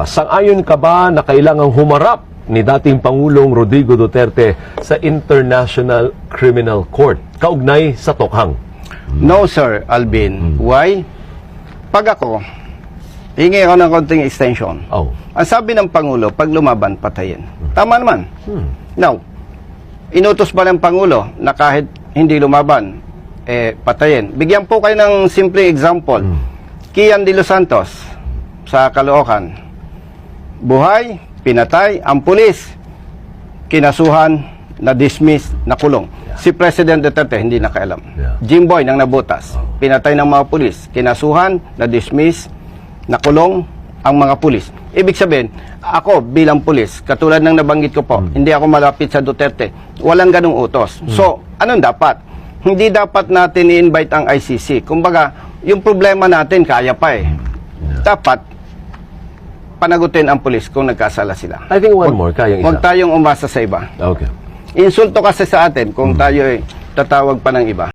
Sang-ayon ka ba na kailangang humarap ni dating Pangulong Rodrigo Duterte sa International Criminal Court kaugnay sa Tokhang? No, Sir Alvin. Why? Pag ako, hingi ako ng konting extension. Oh. Ang sabi ng Pangulo, pag lumaban, patayin. Tama naman. Now, inutos ba ng Pangulo na kahit hindi lumaban, patayin? Bigyan po kayo ng simple example. Kian de los Santos sa Caloocan. Buhay, pinatay, ang pulis, kinasuhan, na-dismiss, nakulong. Si President Duterte, hindi nakaalam. Jimboy nang nabutas, pinatay ng mga pulis, kinasuhan, na-dismiss, nakulong ang mga pulis. Ibig sabihin, ako bilang pulis, katulad ng nabanggit ko po, hindi ako malapit sa Duterte, walang ganung utos. So, anong dapat? Hindi dapat natin i-invite ang ICC. Kumbaga, yung problema natin, kaya pa eh. Dapat, panagutin ang pulis kung nagkasala sila. I think one more, kayang isa. Huwag tayong umasa sa iba. Okay. Insulto kasi sa atin kung tayo ay tatawag pa ng iba.